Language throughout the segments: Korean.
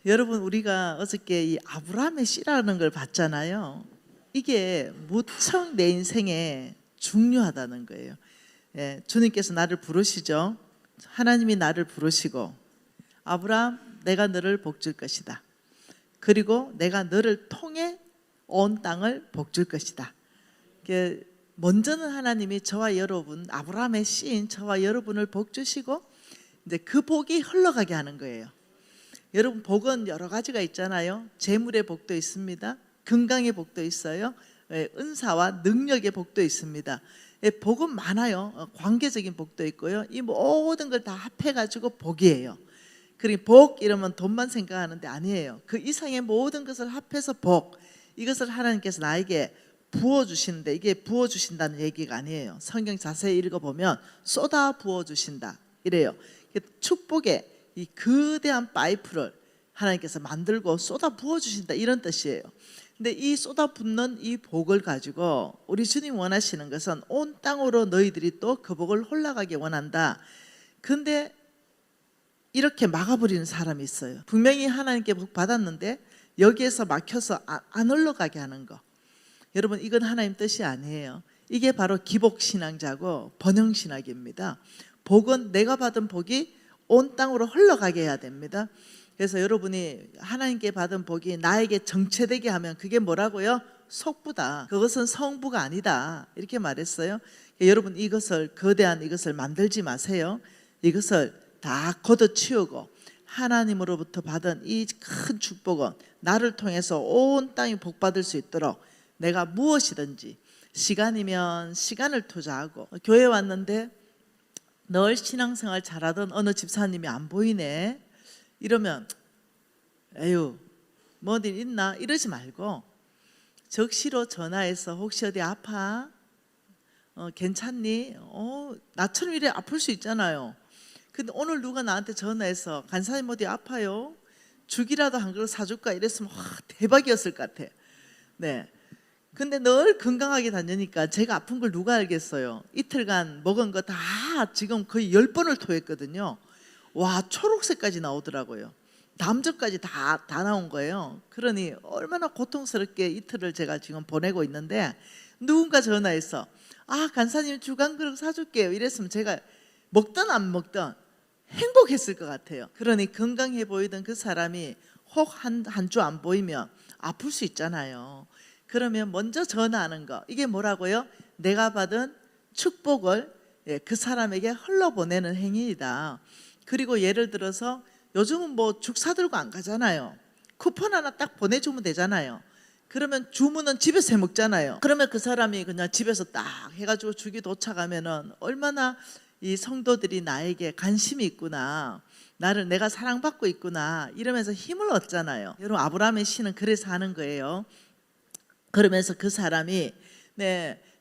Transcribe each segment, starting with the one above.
여러분, 우리가 어저께 이 아브라함의 씨라는 걸 봤잖아요. 이게 무척 내 인생에 중요하다는 거예요. 예, 주님께서 나를 부르시죠. 하나님이 나를 부르시고, 아브라함, 내가 너를 복줄 것이다. 그리고 내가 너를 통해 온 땅을 복줄 것이다. 먼저는 하나님이 저와 여러분, 아브라함의 씨인 저와 여러분을 복주시고, 이제 그 복이 흘러가게 하는 거예요. 여러분, 복은 여러 가지가 있잖아요. 재물의 복도 있습니다. 건강의 복도 있어요. 은사와 능력의 복도 있습니다. 복은 많아요. 관계적인 복도 있고요. 이 모든 걸 다 합해가지고 복이에요. 그리고 복 이러면 돈만 생각하는데 아니에요. 그 이상의 모든 것을 합해서 복, 이것을 하나님께서 나에게 부어주시는데, 이게 부어주신다는 얘기가 아니에요. 성경 자세히 읽어보면 쏟아 부어주신다 이래요. 축복의 이 거대한 파이프를 하나님께서 만들고 쏟아 부어주신다, 이런 뜻이에요. 근데 이 쏟아 붓는 이 복을 가지고 우리 주님 원하시는 것은 온 땅으로 너희들이 또 그 복을 흘러가게 원한다. 근데 이렇게 막아버리는 사람이 있어요. 분명히 하나님께 복 받았는데 여기에서 막혀서 안 흘러가게 하는 거. 여러분, 이건 하나님 뜻이 아니에요. 이게 바로 기복신앙자고 번영신학입니다. 복은, 내가 받은 복이 온 땅으로 흘러가게 해야 됩니다. 그래서 여러분이 하나님께 받은 복이 나에게 정체되게 하면 그게 뭐라고요? 속부다. 그것은 성부가 아니다, 이렇게 말했어요. 여러분, 이것을, 거대한 이것을 만들지 마세요. 이것을 다 걷어치우고 하나님으로부터 받은 이 큰 축복은 나를 통해서 온 땅이 복받을 수 있도록 내가 무엇이든지, 시간이면 시간을 투자하고, 교회 왔는데 늘 신앙생활 잘하던 어느 집사님이 안 보이네 이러면 에휴 뭐 어디 있나 이러지 말고 적시로 전화해서 혹시 어디 아파? 괜찮니? 나처럼 이래 아플 수 있잖아요. 근데 오늘 누가 나한테 전화해서 간사님 어디 아파요? 죽이라도 한 그릇 사줄까 이랬으면 대박이었을 것 같아. 네. 근데 늘 건강하게 다니니까 제가 아픈 걸 누가 알겠어요. 이틀간 먹은 거 다 지금 거의 10번을 토했거든요. 와, 초록색까지 나오더라고요. 담즙까지 다 나온 거예요. 그러니 얼마나 고통스럽게 이틀을 제가 지금 보내고 있는데, 누군가 전화해서 간사님 죽 한 그릇 사줄게요 이랬으면 제가 먹든 안 먹든 행복했을 것 같아요. 그러니 건강해 보이던 그 사람이 혹 한 주 안 보이면 아플 수 있잖아요. 그러면 먼저 전화하는 거, 이게 뭐라고요? 내가 받은 축복을 그 사람에게 흘러보내는 행위이다. 그리고 예를 들어서 요즘은 뭐 죽 사들고 안 가잖아요. 쿠폰 하나 딱 보내주면 되잖아요. 그러면 주문은 집에서 해 먹잖아요. 그러면 그 사람이 그냥 집에서 딱 해가지고 죽이 도착하면은 얼마나 이 성도들이 나에게 관심이 있구나, 나를, 내가 사랑받고 있구나 이러면서 힘을 얻잖아요. 여러분, 아브라함의 시는 그래서 하는 거예요. 그러면서 그 사람이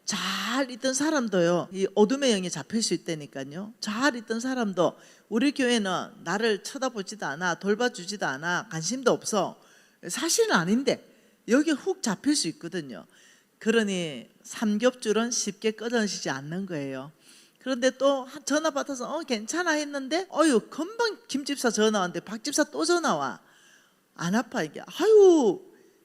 잘 있던 사람도요, 이 어둠의 영에 잡힐 수 있다니까요. 잘 있던 사람도 우리 교회는 나를 쳐다보지도 않아, 돌봐주지도 않아, 관심도 없어, 사실은 아닌데 여기 훅 잡힐 수 있거든요. 그러니 삼겹줄은 쉽게 끊어지지 않는 거예요. 그런데 또 전화 받아서 괜찮아 했는데 금방 김집사 전화 왔는데 박집사 또 전화 와. 안 아파 이게.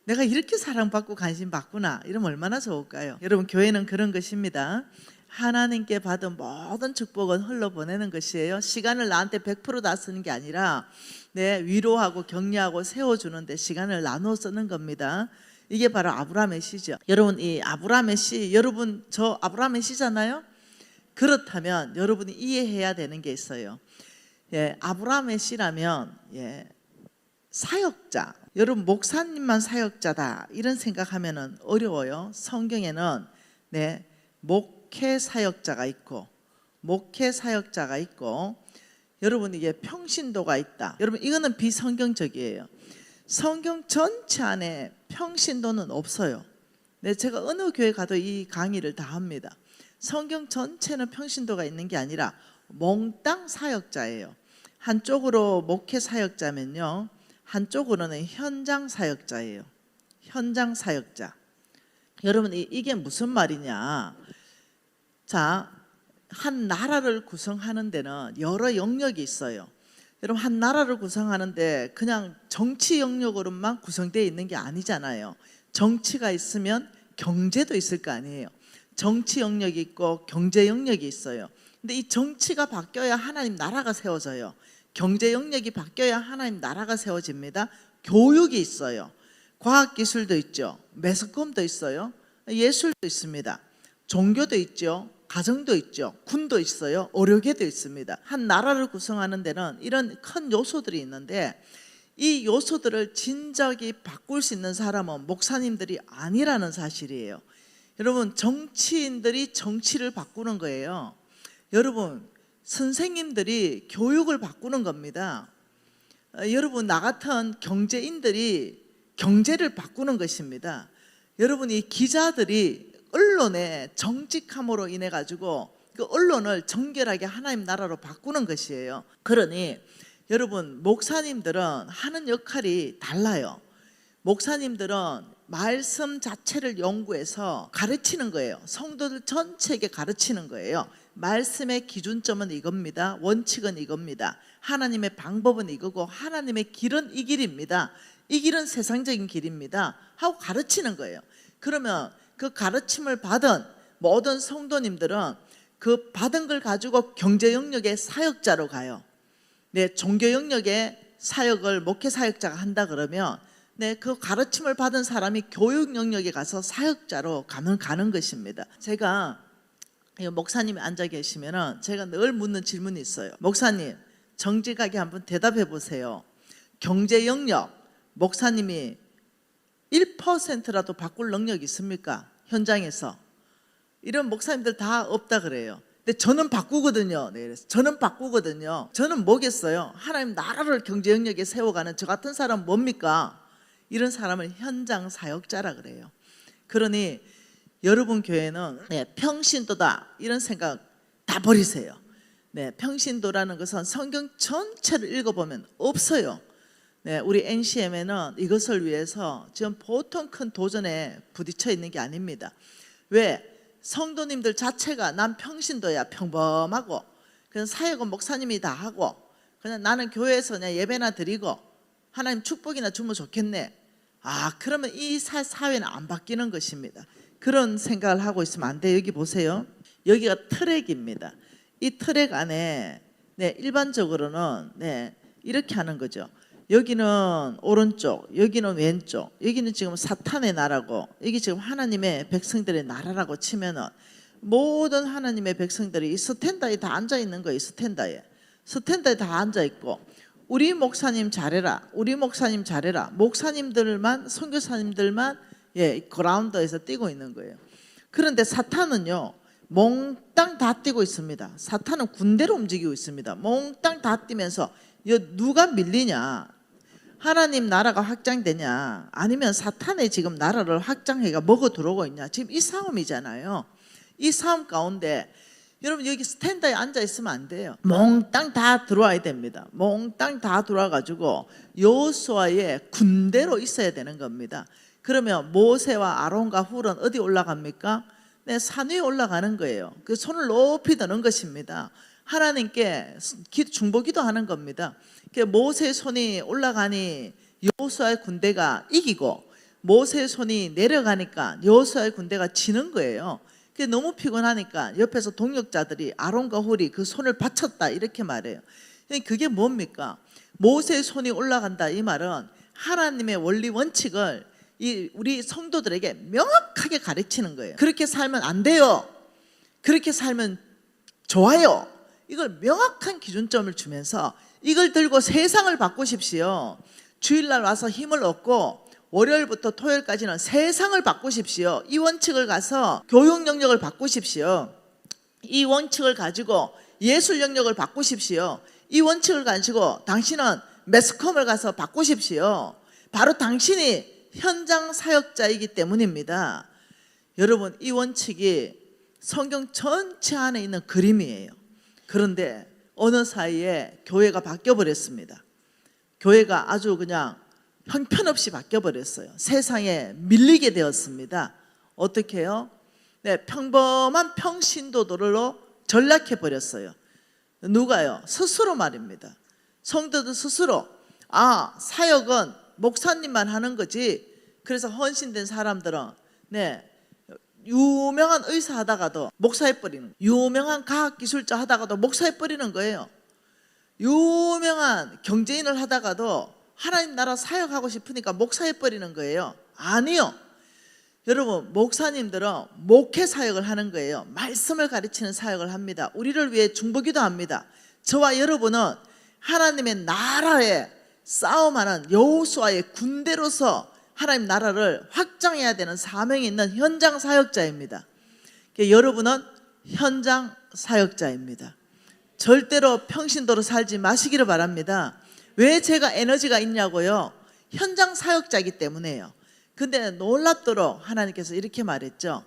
내가 이렇게 사랑받고 관심받구나 이러면 얼마나 좋을까요? 여러분, 교회는 그런 것입니다. 하나님께 받은 모든 축복은 흘러보내는 것이에요. 시간을 나한테 100%다 쓰는 게 아니라 위로하고 격려하고 세워주는데 시간을 나누어 쓰는 겁니다. 이게 바로 아브라함의 시죠. 여러분, 이 아브라함의 시, 여러분 저 아브라함의 시잖아요. 그렇다면 여러분이 이해해야 되는 게 있어요. 아브라함의 시라면 사역자, 여러분 목사님만 사역자다 이런 생각하면은 어려워요. 성경에는 목회 사역자가 있고 여러분, 이게 평신도가 있다. 여러분, 이거는 비성경적이에요. 성경 전체 안에 평신도는 없어요. 제가 어느 교회 가도 이 강의를 다 합니다. 성경 전체는 평신도가 있는 게 아니라 몽땅 사역자예요. 한쪽으로 목회 사역자면요, 한쪽으로는 현장 사역자예요. 현장 사역자. 여러분, 이게 무슨 말이냐? 자, 한 나라를 구성하는 데는 여러 영역이 있어요. 여러분, 한 나라를 구성하는데 그냥 정치 영역으로만 구성되어 있는 게 아니잖아요. 정치가 있으면 경제도 있을 거 아니에요. 정치 영역이 있고 경제 영역이 있어요. 근데 이 정치가 바뀌어야 하나님 나라가 세워져요. 경제 영역이 바뀌어야 하나님 나라가 세워집니다. 교육이 있어요. 과학기술도 있죠. 매스컴도 있어요. 예술도 있습니다. 종교도 있죠. 가정도 있죠. 군도 있어요. 의료계도 있습니다. 한 나라를 구성하는 데는 이런 큰 요소들이 있는데 이 요소들을 진작에 바꿀 수 있는 사람은 목사님들이 아니라는 사실이에요. 여러분, 정치인들이 정치를 바꾸는 거예요. 여러분, 선생님들이 교육을 바꾸는 겁니다. 여러분, 나 같은 경제인들이 경제를 바꾸는 것입니다. 여러분, 이 기자들이 언론의 정직함으로 인해 가지고 그 언론을 정결하게 하나님 나라로 바꾸는 것이에요. 그러니 여러분, 목사님들은 하는 역할이 달라요. 목사님들은 말씀 자체를 연구해서 가르치는 거예요. 성도들 전체에게 가르치는 거예요. 말씀의 기준점은 이겁니다. 원칙은 이겁니다. 하나님의 방법은 이거고 하나님의 길은 이 길입니다. 이 길은 세상적인 길입니다 하고 가르치는 거예요. 그러면 그 가르침을 받은 모든 성도님들은 그 받은 걸 가지고 경제 영역의 사역자로 가요. 네, 종교 영역의 사역을 목회 사역자가 한다 그러면 네, 그 가르침을 받은 사람이 교육 영역에 가서 사역자로 가는 것입니다. 제가 목사님이 앉아 계시면은 제가 늘 묻는 질문이 있어요. 목사님, 정직하게 한번 대답해 보세요. 경제 영역 목사님이 1%라도 바꿀 능력이 있습니까? 현장에서. 이런 목사님들 다 없다 그래요. 근데 저는 바꾸거든요. 네, 그래서 저는 바꾸거든요. 저는 뭐겠어요? 하나님 나라를 경제 영역에 세워가는 저 같은 사람 뭡니까? 이런 사람을 현장 사역자라 그래요. 그러니 여러분 교회는 네, 평신도다 이런 생각 다 버리세요. 네, 평신도라는 것은 성경 전체를 읽어보면 없어요. 네, 우리 NCM에는 이것을 위해서 지금 보통 큰 도전에 부딪혀 있는 게 아닙니다. 왜? 성도님들 자체가 난 평신도야, 평범하고 그냥 사역은 목사님이 다 하고 그냥 나는 교회에서 그냥 예배나 드리고 하나님 축복이나 주면 좋겠네. 그러면 이 사회는 안 바뀌는 것입니다. 그런 생각을 하고 있으면 안 돼요. 여기 보세요. 여기가 트랙입니다. 이 트랙 안에 네, 일반적으로는 네, 이렇게 하는 거죠. 여기는 오른쪽, 여기는 왼쪽, 여기는 지금 사탄의 나라고 여기 지금 하나님의 백성들의 나라라고 치면은 모든 하나님의 백성들이 이 스탠다에 다 앉아 있는 거예요. 스탠다에 다 앉아 있고 우리 목사님 잘해라, 우리 목사님 잘해라. 목사님들만, 선교사님들만 그라운드에서 뛰고 있는 거예요. 그런데 사탄은요 몽땅 다 뛰고 있습니다. 사탄은 군대로 움직이고 있습니다. 몽땅 다 뛰면서 누가 밀리냐, 하나님 나라가 확장되냐, 아니면 사탄의 지금 나라를 확장해가 먹어 들어오고 있냐, 지금 이 싸움이잖아요. 이 싸움 가운데 여러분 여기 스탠드에 앉아 있으면 안 돼요. 몽땅 다 들어와야 됩니다. 몽땅 다 들어와가지고 여호수아의 군대로 있어야 되는 겁니다. 그러면 모세와 아론과 훌은 어디 올라갑니까? 네, 산 위에 올라가는 거예요. 그 손을 높이 드는 것입니다. 하나님께 중보기도 하는 겁니다. 모세의 손이 올라가니 여호수아의 군대가 이기고 모세의 손이 내려가니까 여호수아의 군대가 지는 거예요. 그게 너무 피곤하니까 옆에서 동역자들이 아론과 훌이 그 손을 받쳤다 이렇게 말해요. 그게 뭡니까? 모세의 손이 올라간다 이 말은 하나님의 원리 원칙을 우리 성도들에게 명확하게 가르치는 거예요. 그렇게 살면 안 돼요. 그렇게 살면 좋아요. 이걸 명확한 기준점을 주면서 이걸 들고 세상을 바꾸십시오. 주일날 와서 힘을 얻고 월요일부터 토요일까지는 세상을 바꾸십시오. 이 원칙을 가서 교육 영역을 바꾸십시오. 이 원칙을 가지고 예술 영역을 바꾸십시오. 이 원칙을 가지고 당신은 매스컴을 가서 바꾸십시오. 바로 당신이 현장 사역자이기 때문입니다. 여러분, 이 원칙이 성경 전체 안에 있는 그림이에요. 그런데 어느 사이에 교회가 바뀌어버렸습니다. 교회가 아주 그냥 형편없이 바뀌어버렸어요. 세상에 밀리게 되었습니다. 어떻게 해요? 네, 평범한 평신도들로 전락해버렸어요. 누가요? 스스로 말입니다. 성도들 스스로 사역은 목사님만 하는 거지. 그래서 헌신된 사람들은 유명한 의사 하다가도 목사해버리는, 유명한 과학기술자 하다가도 목사해버리는 거예요. 유명한 경제인을 하다가도 하나님 나라 사역하고 싶으니까 목사해버리는 거예요. 아니요. 여러분, 목사님들은 목회 사역을 하는 거예요. 말씀을 가르치는 사역을 합니다. 우리를 위해 중보기도 합니다. 저와 여러분은 하나님의 나라에 싸움하는 여호수아의 군대로서 하나님 나라를 확장해야 되는 사명이 있는 현장 사역자입니다. 여러분은 현장 사역자입니다. 절대로 평신도로 살지 마시기를 바랍니다. 왜 제가 에너지가 있냐고요? 현장 사역자이기 때문에요. 근데 놀랍도록 하나님께서 이렇게 말했죠.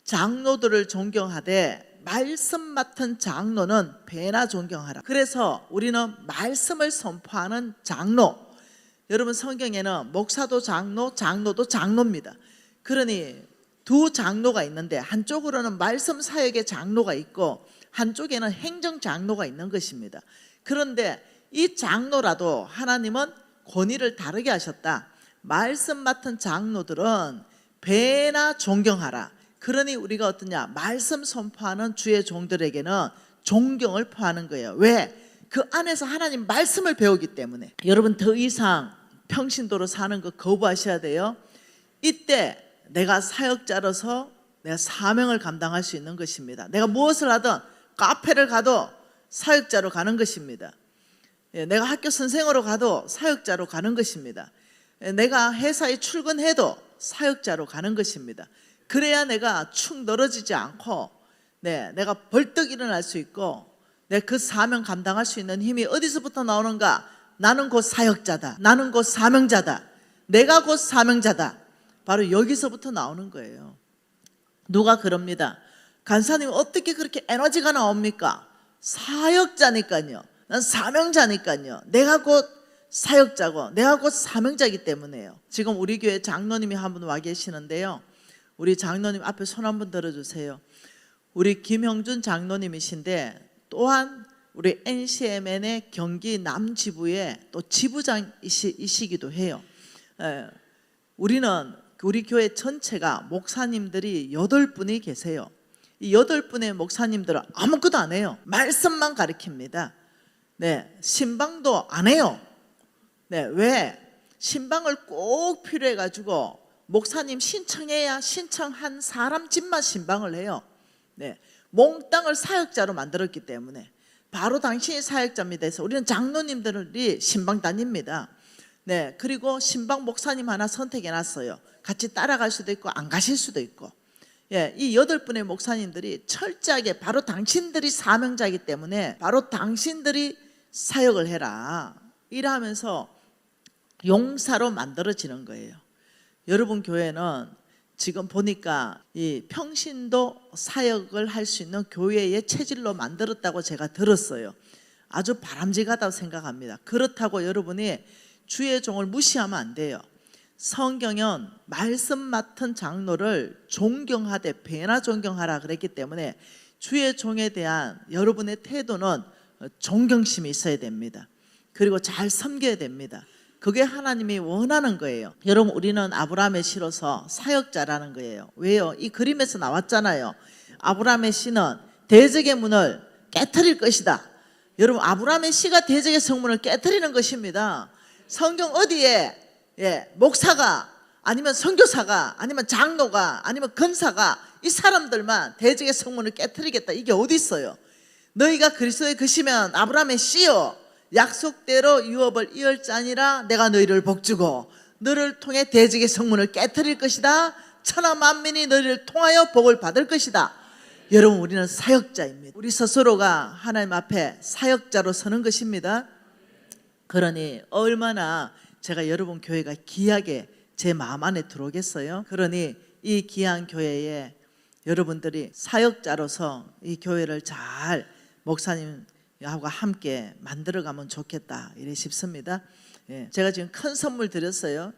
장로들을 존경하되 말씀 맡은 장로는 배나 존경하라. 그래서 우리는 말씀을 선포하는 장로, 여러분 성경에는 목사도 장로, 장로도 장로입니다. 그러니 두 장로가 있는데 한쪽으로는 말씀 사역의 장로가 있고 한쪽에는 행정 장로가 있는 것입니다. 그런데 이 장로라도 하나님은 권위를 다르게 하셨다. 말씀 맡은 장로들은 배나 존경하라. 그러니 우리가 어떠냐? 말씀 선포하는 주의 종들에게는 존경을 표하는 거예요. 왜? 그 안에서 하나님 말씀을 배우기 때문에. 여러분, 더 이상 평신도로 사는 거 거부하셔야 돼요. 이때 내가 사역자로서 내가 사명을 감당할 수 있는 것입니다. 내가 무엇을 하든 카페를 가도 사역자로 가는 것입니다. 내가 학교 선생으로 가도 사역자로 가는 것입니다. 내가 회사에 출근해도 사역자로 가는 것입니다. 그래야 내가 축 늘어지지 않고 내가 벌떡 일어날 수 있고 내가 그 사명 감당할 수 있는 힘이 어디서부터 나오는가? 나는 곧 사역자다. 나는 곧 사명자다. 내가 곧 사명자다. 바로 여기서부터 나오는 거예요. 누가 그럽니다. 간사님 어떻게 그렇게 에너지가 나옵니까? 사역자니까요. 난 사명자니까요. 내가 곧 사역자고 내가 곧 사명자이기 때문에요. 지금 우리 교회 장로님이 한 분 와 계시는데요. 우리 장로님 앞에 손 한번 들어주세요. 우리 김형준 장로님이신데 또한 우리 NCMN의 경기 남지부의 또 지부장이시기도 해요. 우리 교회 전체가 목사님들이 8분이 계세요. 이 8분의 목사님들은 아무것도 안 해요. 말씀만 가르칩니다. 신방도 안 해요. 왜? 신방을 꼭 필요해 가지고 목사님 신청해야 신청한 사람 집만 신방을 해요. 몽땅을 사역자로 만들었기 때문에 바로 당신이 사역자입니다 해서 우리는 장로님들이 신방 다닙니다. 그리고 신방 목사님 하나 선택해 놨어요. 같이 따라갈 수도 있고 안 가실 수도 있고. 이 8분의 목사님들이 철저하게 바로 당신들이 사명자이기 때문에 바로 당신들이 사역을 해라 이러면서 용사로 만들어지는 거예요. 여러분 교회는 지금 보니까 이 평신도 사역을 할 수 있는 교회의 체질로 만들었다고 제가 들었어요. 아주 바람직하다고 생각합니다. 그렇다고 여러분이 주의 종을 무시하면 안 돼요. 성경은 말씀 맡은 장로를 존경하되 배나 존경하라 그랬기 때문에 주의 종에 대한 여러분의 태도는 존경심이 있어야 됩니다. 그리고 잘 섬겨야 됩니다. 그게 하나님이 원하는 거예요. 여러분, 우리는 아브라함의 씨로서 사역자라는 거예요. 왜요? 이 그림에서 나왔잖아요. 아브라함의 씨는 대적의 문을 깨트릴 것이다. 여러분, 아브라함의 씨가 대적의 성문을 깨트리는 것입니다. 성경 어디에 목사가 아니면 선교사가 아니면 장로가 아니면 근사가 이 사람들만 대적의 성문을 깨트리겠다 이게 어디 있어요? 너희가 그리스도의 것이면 아브라함의 씨요 약속대로 유업을 이을자니라. 내가 너희를 복주고 너를 통해 대적의 성문을 깨트릴 것이다. 천하 만민이 너희를 통하여 복을 받을 것이다. 여러분, 우리는 사역자입니다. 우리 스스로가 하나님 앞에 사역자로 서는 것입니다. 그러니 얼마나 제가 여러분 교회가 귀하게 제 마음 안에 들어오겠어요. 그러니 이 귀한 교회에 여러분들이 사역자로서 이 교회를 잘 목사님하고 함께 만들어가면 좋겠다 이래 싶습니다. 제가 지금 큰 선물 드렸어요.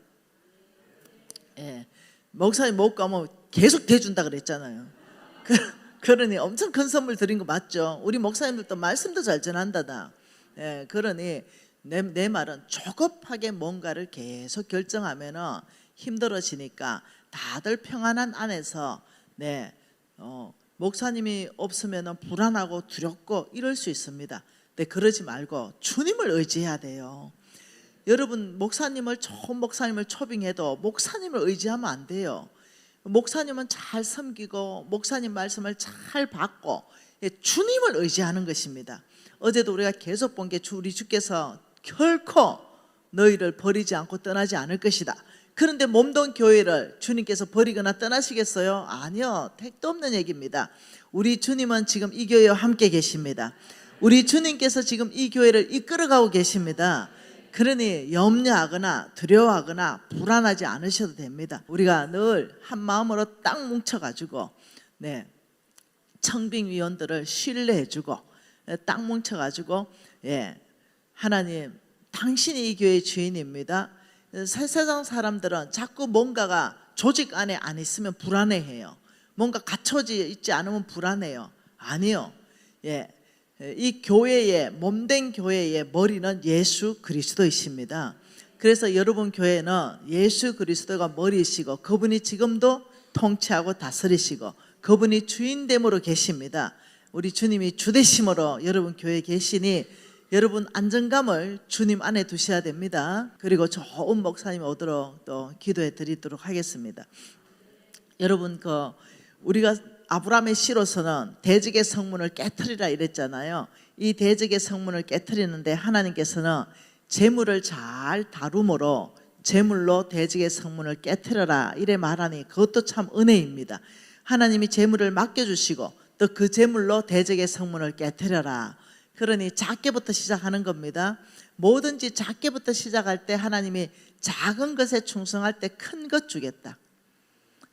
목사님 못 가면 계속 대준다 그랬잖아요. 그러니 엄청 큰 선물 드린 거 맞죠? 우리 목사님들도 말씀도 잘 전한다다. 그러니 내 말은 조급하게 뭔가를 계속 결정하면은 힘들어지니까 다들 평안한 안에서 목사님이 없으면은 불안하고 두렵고 이럴 수 있습니다. 근데 그러지 말고 주님을 의지해야 돼요. 여러분 좋은 목사님을 초빙해도 목사님을 의지하면 안 돼요. 목사님은 잘 섬기고 목사님 말씀을 잘 받고 주님을 의지하는 것입니다. 어제도 우리가 계속 본 게 우리 주께서 결코 너희를 버리지 않고 떠나지 않을 것이다. 그런데 몸동 교회를 주님께서 버리거나 떠나시겠어요? 아니요, 택도 없는 얘기입니다. 우리 주님은 지금 이 교회와 함께 계십니다. 우리 주님께서 지금 이 교회를 이끌어가고 계십니다. 그러니 염려하거나 두려워하거나 불안하지 않으셔도 됩니다. 우리가 늘 한 마음으로 딱 뭉쳐가지고 청빙위원들을 신뢰해주고 딱 뭉쳐가지고 하나님 당신이 이 교회의 주인입니다. 세상 사람들은 자꾸 뭔가가 조직 안에 안 있으면 불안해해요. 뭔가 갖춰져 있지 않으면 불안해요. 아니요. 이 교회의 몸된 교회의 머리는 예수 그리스도이십니다. 그래서 여러분 교회는 예수 그리스도가 머리이시고 그분이 지금도 통치하고 다스리시고 그분이 주인됨으로 계십니다. 우리 주님이 주되심으로 여러분 교회에 계시니 여러분 안정감을 주님 안에 두셔야 됩니다. 그리고 좋은 목사님 오도록 또 기도해 드리도록 하겠습니다. 여러분 우리가 아브라함의 씨로서는 대적의 성문을 깨트리라 이랬잖아요. 이 대적의 성문을 깨트리는데 하나님께서는 재물을 잘 다룸으로 재물로 대적의 성문을 깨트려라 이래 말하니 그것도 참 은혜입니다. 하나님이 재물을 맡겨주시고 또 그 재물로 대적의 성문을 깨트려라. 그러니 작게부터 시작하는 겁니다. 뭐든지 작게부터 시작할 때 하나님이 작은 것에 충성할 때 큰 것 주겠다.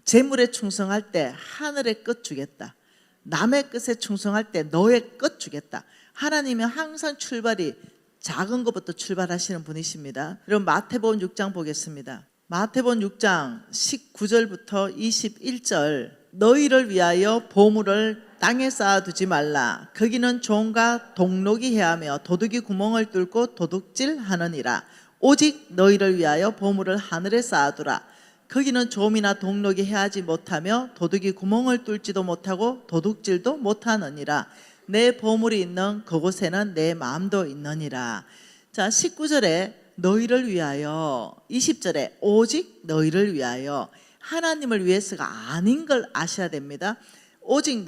재물에 충성할 때 하늘의 끝 주겠다. 남의 끝에 충성할 때 너의 끝 주겠다. 하나님은 항상 출발이 작은 것부터 출발하시는 분이십니다. 여러분 마태복음 6장 보겠습니다. 마태복음 6장 19절부터 21절 너희를 위하여 보물을 땅에 쌓아두지 말라. 거기는 종과 동록이 해하며 도둑이 구멍을 뚫고 도둑질하느니라. 오직 너희를 위하여 보물을 하늘에 쌓아두라. 거기는 좀이나 동록이 해하지 못하며 도둑이 구멍을 뚫지도 못하고 도둑질도 못하느니라. 내 보물이 있는 그곳에는 내 마음도 있느니라. 자, 19절에 너희를 위하여, 20절에 오직 너희를 위하여, 하나님을 위해서가 아닌 걸 아셔야 됩니다. 오직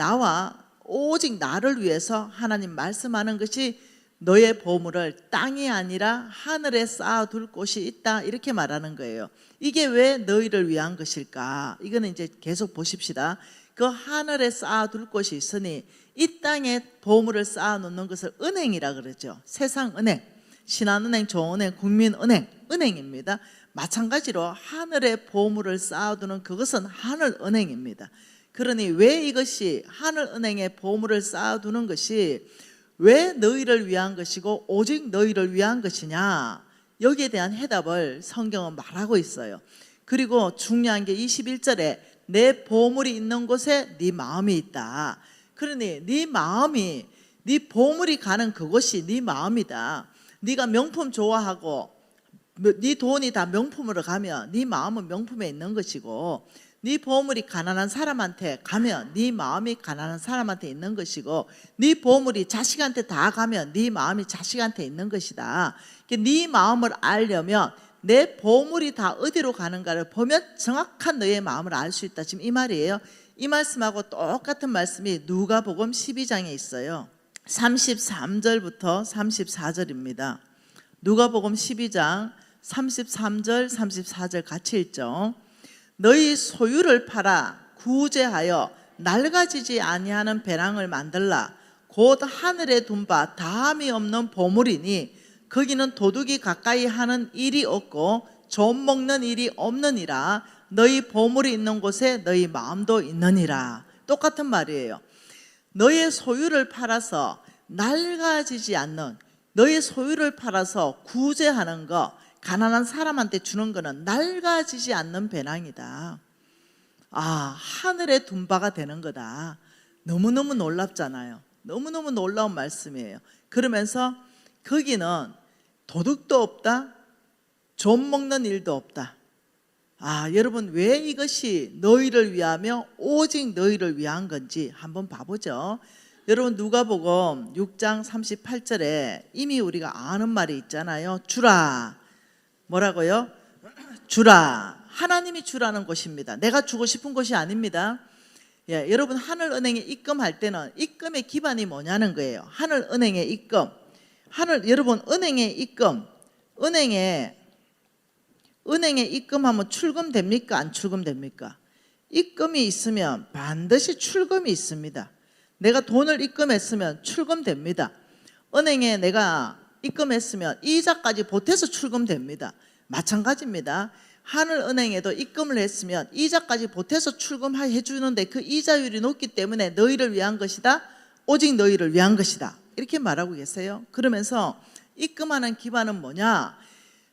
나를 위해서 하나님 말씀하는 것이 너의 보물을 땅이 아니라 하늘에 쌓아둘 곳이 있다 이렇게 말하는 거예요. 이게 왜 너희를 위한 것일까? 이거는 이제 계속 보십시다. 그 하늘에 쌓아둘 곳이 있으니 이 땅에 보물을 쌓아놓는 것을 은행이라 그러죠. 세상 은행, 신한은행, 좋은은행, 국민은행, 은행입니다. 마찬가지로 하늘에 보물을 쌓아두는 그것은 하늘은행입니다. 그러니 왜 이것이 하늘은행에 보물을 쌓아두는 것이 왜 너희를 위한 것이고 오직 너희를 위한 것이냐? 여기에 대한 해답을 성경은 말하고 있어요. 그리고 중요한 게 21절에 내 보물이 있는 곳에 네 마음이 있다. 그러니 네 마음이, 네 보물이 가는 그곳이 네 마음이다. 네가 명품 좋아하고 네 돈이 다 명품으로 가면 네 마음은 명품에 있는 것이고, 네 보물이 가난한 사람한테 가면 네 마음이 가난한 사람한테 있는 것이고, 네 보물이 자식한테 다 가면 네 마음이 자식한테 있는 것이다. 네 마음을 알려면 내 보물이 다 어디로 가는가를 보면 정확한 너의 마음을 알 수 있다. 지금 이 말이에요. 이 말씀하고 똑같은 말씀이 누가복음 12장에 있어요. 33절부터 34절입니다. 누가복음 12장 33절 34절 같이 읽죠. 너희 소유를 팔아 구제하여 낡아지지 아니하는 배낭을 만들라. 곧 하늘에 둔 바 다함이 없는 보물이니 거기는 도둑이 가까이 하는 일이 없고 좀 먹는 일이 없느니라. 너희 보물이 있는 곳에 너희 마음도 있느니라. 똑같은 말이에요. 너의 소유를 팔아서 낡아지지 않는, 너의 소유를 팔아서 구제하는 거, 가난한 사람한테 주는 거는 낡아지지 않는 배낭이다. 하늘에 둔 바가 되는 거다. 너무너무 놀랍잖아요. 너무너무 놀라운 말씀이에요. 그러면서 거기는 도둑도 없다, 좀 먹는 일도 없다. 여러분, 왜 이것이 너희를 위하며 오직 너희를 위한 건지 한번 봐보죠. 여러분, 누가복음 6장 38절에 이미 우리가 아는 말이 있잖아요. 주라. 뭐라고요? 주라. 하나님이 주라는 것입니다. 내가 주고 싶은 것이 아닙니다. 여러분, 하늘은행에 입금할 때는 입금의 기반이 뭐냐는 거예요. 하늘은행에 입금. 여러분, 은행에 입금. 은행에 입금하면 출금됩니까? 안 출금됩니까? 입금이 있으면 반드시 출금이 있습니다. 내가 돈을 입금했으면 출금됩니다. 은행에 내가 입금했으면 이자까지 보태서 출금됩니다. 마찬가지입니다. 하늘은행에도 입금을 했으면 이자까지 보태서 출금해 주는데 그 이자율이 높기 때문에 너희를 위한 것이다. 오직 너희를 위한 것이다. 이렇게 말하고 계세요. 그러면서 입금하는 기반은 뭐냐?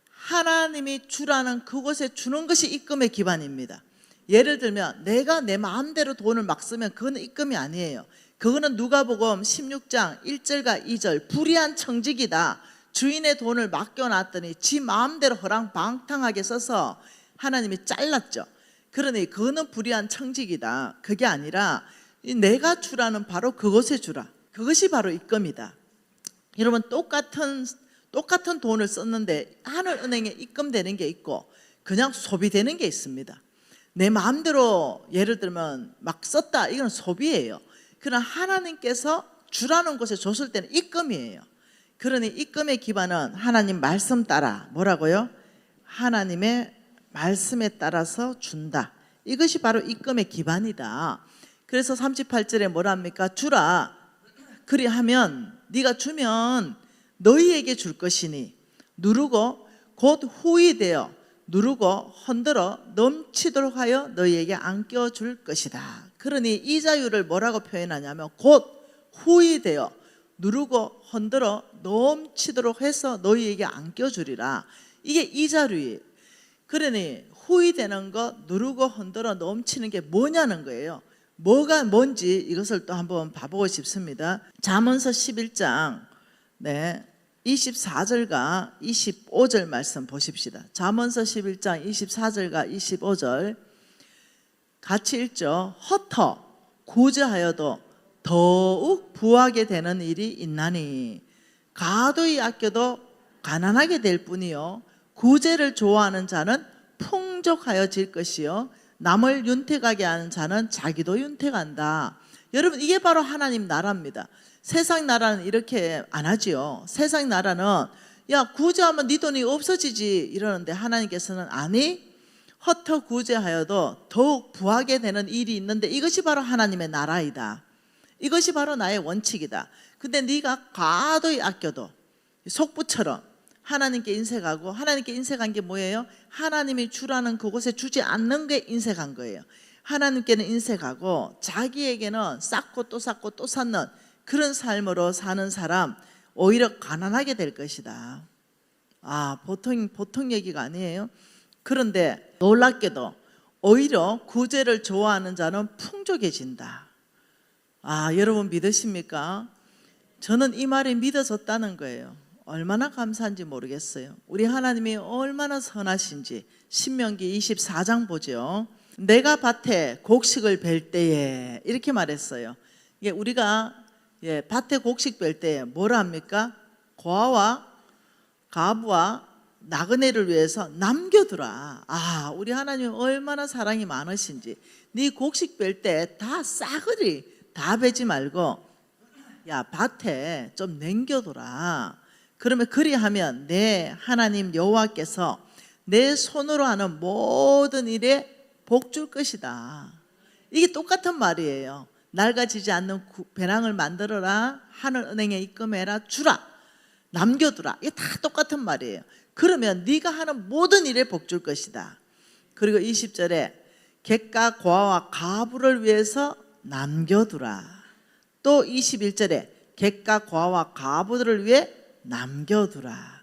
하나님이 주라는 그곳에 주는 것이 입금의 기반입니다. 예를 들면 내가 내 마음대로 돈을 막 쓰면 그건 입금이 아니에요. 그거는 누가복음 16장 1절과 2절 불의한 청직이다. 주인의 돈을 맡겨놨더니 지 마음대로 허랑방탕하게 써서 하나님이 잘랐죠. 그러니 그거는 불의한 청직이다. 그게 아니라 내가 주라는 바로 그것에 주라. 그것이 바로 입금이다. 여러분, 똑같은 돈을 썼는데 하늘은행에 입금되는 게 있고 그냥 소비되는 게 있습니다. 내 마음대로 예를 들면 막 썼다. 이건 소비예요. 그러나 하나님께서 주라는 곳에 줬을 때는 입금이에요. 그러니 입금의 기반은 하나님 말씀 따라 뭐라고요? 하나님의 말씀에 따라서 준다. 이것이 바로 입금의 기반이다. 그래서 38절에 뭐랍니까? 주라. 그리하면 네가 주면 너희에게 줄 것이니 누르고 곧 후이되어 누르고 흔들어 넘치도록 하여 너희에게 안겨줄 것이다. 그러니 이자율을 뭐라고 표현하냐면 곧 후이되어 누르고 흔들어 넘치도록 해서 너희에게 안겨주리라. 이게 이자율이에요. 그러니 후이되는 것, 누르고 흔들어 넘치는 게 뭐냐는 거예요. 뭐가 뭔지 이것을 또 한번 봐보고 싶습니다. 잠언서 11장 24절과 25절 말씀 보십시다. 잠언서 11장 24절과 25절 같이 읽죠. 헛터 구제하여도 더욱 부하게 되는 일이 있나니 가도히 아껴도 가난하게 될 뿐이요 구제를 좋아하는 자는 풍족하여질 것이요 남을 윤택하게 하는 자는 자기도 윤택한다. 여러분, 이게 바로 하나님 나라입니다. 세상 나라는 이렇게 안 하지요. 세상 나라는 야 구제하면 네 돈이 없어지지 이러는데 하나님께서는 아니, 헛터 구제하여도 더욱 부하게 되는 일이 있는데 이것이 바로 하나님의 나라이다. 이것이 바로 나의 원칙이다. 근데 네가 과도히 아껴도 속부처럼 하나님께 인색하고, 하나님께 인색한 게 뭐예요? 하나님이 주라는 그곳에 주지 않는 게 인색한 거예요. 하나님께는 인색하고 자기에게는 쌓고 또 쌓고 또 쌓는 그런 삶으로 사는 사람 오히려 가난하게 될 것이다. 보통 얘기가 아니에요. 그런데 놀랍게도 오히려 구제를 좋아하는 자는 풍족해진다. 여러분 믿으십니까? 저는 이 말이 믿어졌다는 거예요. 얼마나 감사한지 모르겠어요. 우리 하나님이 얼마나 선하신지. 신명기 24장 보죠. 내가 밭에 곡식을 벨 때에 이렇게 말했어요. 이게 우리가 밭에 곡식 벨 때에 뭐라 합니까? 고아와 가부와 나그네를 위해서 남겨두라. 우리 하나님 얼마나 사랑이 많으신지. 네 곡식 벨 때 다 싸그리 다 베지 말고 야 밭에 좀 남겨두라. 그러면 그리하면 내 하나님 여호와께서 내 손으로 하는 모든 일에 복 줄 것이다. 이게 똑같은 말이에요. 낡아지지 않는 배낭을 만들어라. 하늘은행에 입금해라. 주라. 남겨두라. 이게 다 똑같은 말이에요. 그러면 네가 하는 모든 일에 복 줄 것이다. 그리고 20절에 객가 고아와 가부를 위해서 남겨두라. 또 21절에 객가 고아와 가부들을 위해 남겨두라.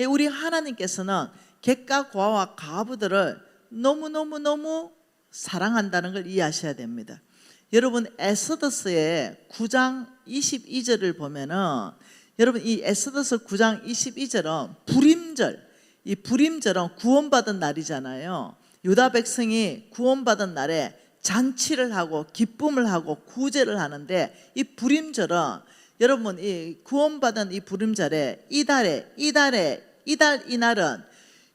우리 하나님께서는 객가 고아와 가부들을 너무너무너무 사랑한다는 걸 이해하셔야 됩니다. 여러분 에스더스의 9장 22절을 보면은 여러분 이 에스더서 9장 22절은 불임절, 이 불임절은 구원받은 날이잖아요. 유다 백성이 구원받은 날에 잔치를 하고 기쁨을 하고 구제를 하는데, 이 불임절은 여러분 이 구원받은 이 불임절에 이날은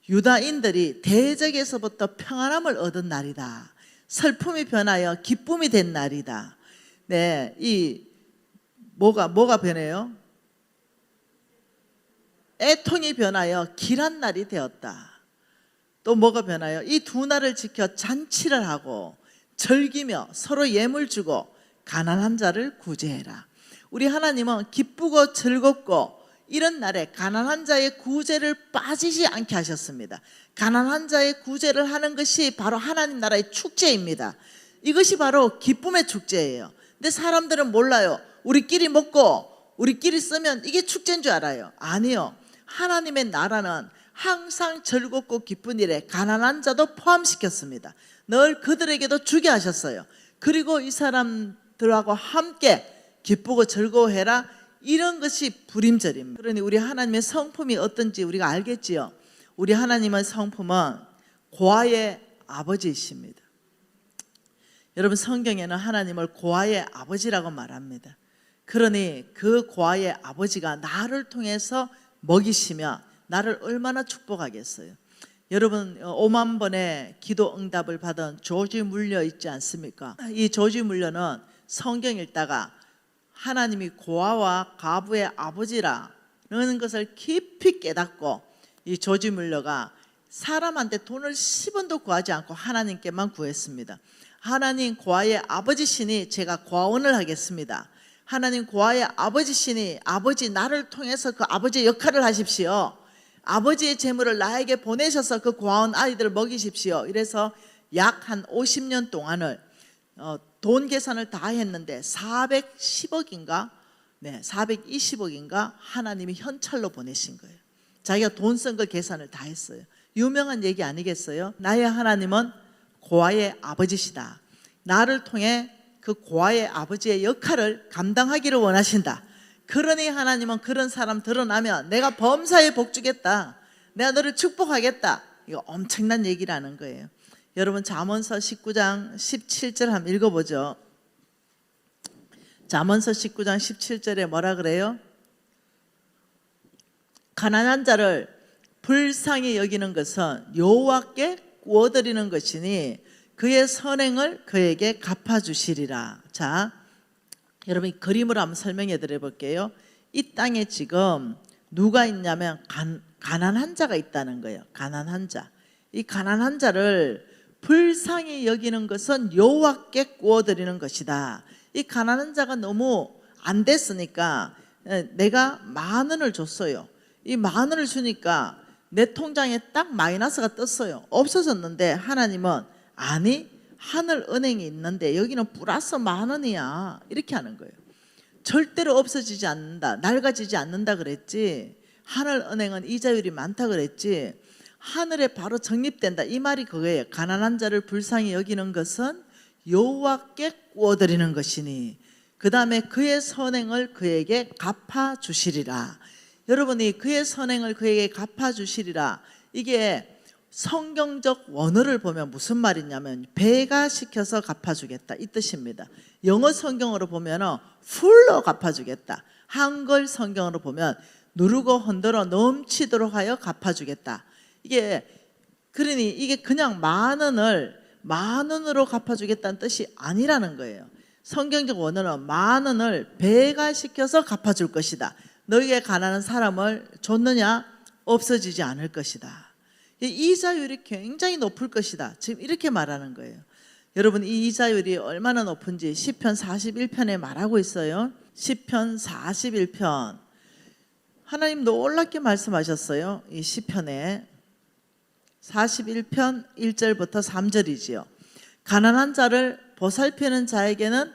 유다인들이 대적에서부터 평안함을 얻은 날이다. 슬픔이 변하여 기쁨이 된 날이다. 네, 이 뭐가 변해요? 애통이 변하여 길한 날이 되었다. 또 뭐가 변하여 이 두 날을 지켜 잔치를 하고 즐기며 서로 예물 주고 가난한 자를 구제해라. 우리 하나님은 기쁘고 즐겁고 이런 날에 가난한 자의 구제를 빠지지 않게 하셨습니다. 가난한 자의 구제를 하는 것이 바로 하나님 나라의 축제입니다. 이것이 바로 기쁨의 축제예요. 근데 사람들은 몰라요. 우리끼리 먹고 우리끼리 쓰면 이게 축제인 줄 알아요. 아니요. 하나님의 나라는 항상 즐겁고 기쁜 일에 가난한 자도 포함시켰습니다. 늘 그들에게도 주게 하셨어요. 그리고 이 사람들하고 함께 기쁘고 즐거워해라. 이런 것이 불임절입니다. 그러니 우리 하나님의 성품이 어떤지 우리가 알겠지요. 우리 하나님의 성품은 고아의 아버지이십니다. 여러분 성경에는 하나님을 고아의 아버지라고 말합니다. 그러니 그 고아의 아버지가 나를 통해서 먹이시며 나를 얼마나 축복하겠어요. 여러분 5만 번의 기도 응답을 받은 조지 물려 있지 않습니까? 이 조지 물려는 성경 읽다가 하나님이 고아와 과부의 아버지라는 것을 깊이 깨닫고 이 조지 물려가 사람한테 돈을 10원도 구하지 않고 하나님께만 구했습니다. 하나님 고아의 아버지시니 제가 고아원을 하겠습니다. 하나님 고아의 아버지시니 아버지 나를 통해서 그 아버지의 역할을 하십시오. 아버지의 재물을 나에게 보내셔서 그 고아원 아이들을 먹이십시오. 이래서 약 한 50년 동안을 돈 계산을 다 했는데 410억인가 420억인가 하나님이 현찰로 보내신 거예요. 자기가 돈 쓴 거 계산을 다 했어요. 유명한 얘기 아니겠어요? 나의 하나님은 고아의 아버지시다. 나를 통해 그 고아의 아버지의 역할을 감당하기를 원하신다. 그러니 하나님은 그런 사람 드러나면 내가 범사에 복 주겠다. 내가 너를 축복하겠다. 이거 엄청난 얘기라는 거예요. 여러분 잠언서 19장 17절 한번 읽어보죠. 잠언서 19장 17절에 뭐라 그래요? 가난한 자를 불쌍히 여기는 것은 여호와께 구워드리는 것이니 그의 선행을 그에게 갚아주시리라. 자, 여러분 이 그림으로 한번 설명해 드려 볼게요. 이 땅에 지금 누가 있냐면 가난한 자가 있다는 거예요. 가난한 자. 이 가난한 자를 불쌍히 여기는 것은 여호와께 구워드리는 것이다. 이 가난한 자가 너무 안 됐으니까 내가 10,000원을 줬어요. 이 10,000원을 주니까 내 통장에 딱 마이너스가 떴어요. 없어졌는데 하나님은 아니 하늘은행이 있는데 여기는 플러스 10,000원이야 이렇게 하는 거예요. 절대로 없어지지 않는다, 낡아지지 않는다 그랬지. 하늘은행은 이자율이 많다 그랬지. 하늘에 바로 적립된다 이 말이 그거예요. 가난한 자를 불쌍히 여기는 것은 여호와께 구워드리는 것이니 그 다음에 그의 선행을 그에게 갚아주시리라. 여러분이 그의 선행을 그에게 갚아주시리라, 이게 성경적 원어를 보면 무슨 말이냐면 배가 시켜서 갚아주겠다 이 뜻입니다. 영어 성경으로 보면 풀로 갚아주겠다. 한글 성경으로 보면 누르고 흔들어 넘치도록 하여 갚아주겠다. 그러니 이게 그냥 10,000원으로 갚아주겠다는 뜻이 아니라는 거예요. 성경적 원어는 10,000원을 배가 시켜서 갚아줄 것이다. 너희의 가난한 사람을 줬느냐? 없어지지 않을 것이다. 이자율이 굉장히 높을 것이다. 지금 이렇게 말하는 거예요. 여러분 이 이자율이 얼마나 높은지 시편 41편에 말하고 있어요. 시편 41편 하나님 놀랍게 말씀하셨어요. 이 시편에 41편 1절부터 3절이지요. 가난한 자를 보살피는 자에게는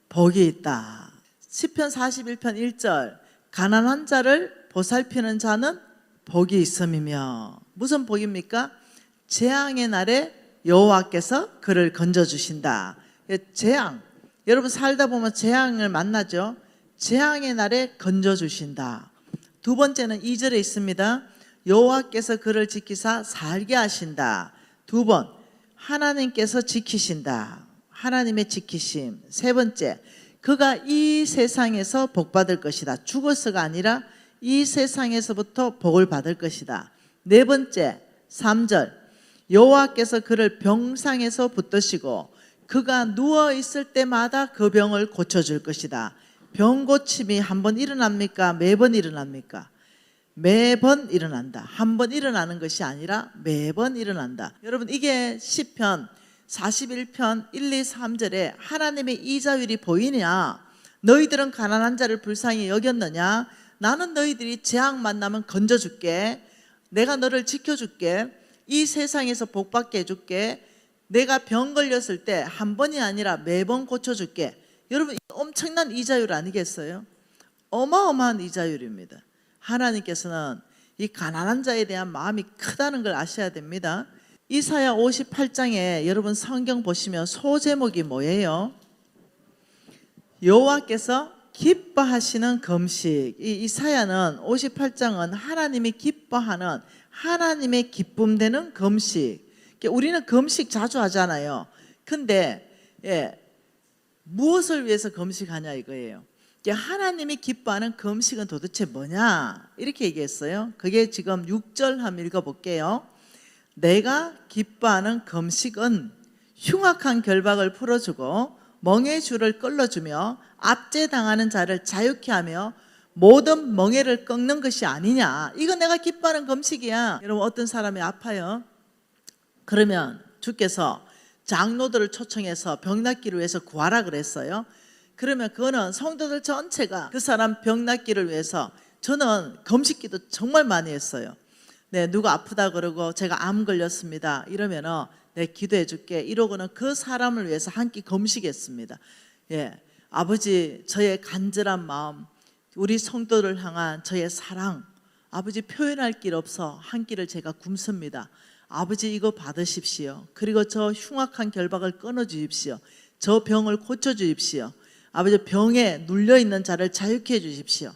복이 있다. 시편 41편 1절 가난한 자를 보살피는 자는 복이 있음이며, 무슨 복입니까? 재앙의 날에 여호와께서 그를 건져주신다. 재앙, 여러분 살다 보면 재앙을 만나죠. 재앙의 날에 건져주신다. 두 번째는 2절에 있습니다. 여호와께서 그를 지키사 살게 하신다. 두 번, 하나님께서 지키신다. 하나님의 지키심. 세 번째, 그가 이 세상에서 복받을 것이다. 죽어서가 아니라 이 세상에서부터 복을 받을 것이다. 네 번째, 3절, 여호와께서 그를 병상에서 붙드시고 그가 누워있을 때마다 그 병을 고쳐줄 것이다. 병 고침이 한 번 일어납니까? 매번 일어납니까? 매번 일어난다. 한 번 일어나는 것이 아니라 매번 일어난다. 여러분, 이게 시편 41편 1, 2, 3절에 하나님의 이자율이 보이냐? 너희들은 가난한 자를 불쌍히 여겼느냐? 나는 너희들이 재앙 만나면 건져줄게. 내가 너를 지켜줄게. 이 세상에서 복받게 해줄게. 내가 병 걸렸을 때 한 번이 아니라 매번 고쳐줄게. 여러분, 엄청난 이자율 아니겠어요? 어마어마한 이자율입니다. 하나님께서는 이 가난한 자에 대한 마음이 크다는 걸 아셔야 됩니다. 이사야 58장에 여러분 성경 보시면 소제목이 뭐예요? 여호와께서 기뻐하시는 금식. 이 이사야는 58장은 하나님이 기뻐하는 하나님의 기쁨되는 금식. 우리는 금식 자주 하잖아요. 근데 무엇을 위해서 금식하냐 이거예요. 하나님이 기뻐하는 금식은 도대체 뭐냐 이렇게 얘기했어요. 그게 지금 6절 한번 읽어볼게요. 내가 기뻐하는 금식은 흉악한 결박을 풀어주고 멍에 줄을 끌어주며 압제당하는 자를 자유케 하며 모든 멍에를 꺾는 것이 아니냐. 이거 내가 기뻐하는 금식이야. 여러분, 어떤 사람이 아파요. 그러면 주께서 장로들을 초청해서 병 낫기를 위해서 구하라 그랬어요. 그러면 그거는 성도들 전체가 그 사람 병 낫기를 위해서, 저는 금식기도 정말 많이 했어요. 네, 누가 아프다 그러고 제가 암 걸렸습니다 이러면은 네, 기도해 줄게 이러고는 그 사람을 위해서 한 끼 금식했습니다. 아버지, 저의 간절한 마음, 우리 성도를 향한 저의 사랑, 아버지 표현할 길 없어 한 끼를 제가 굶습니다. 아버지, 이거 받으십시오. 그리고 저 흉악한 결박을 끊어 주십시오. 저 병을 고쳐 주십시오. 아버지, 병에 눌려있는 자를 자유케 해 주십시오.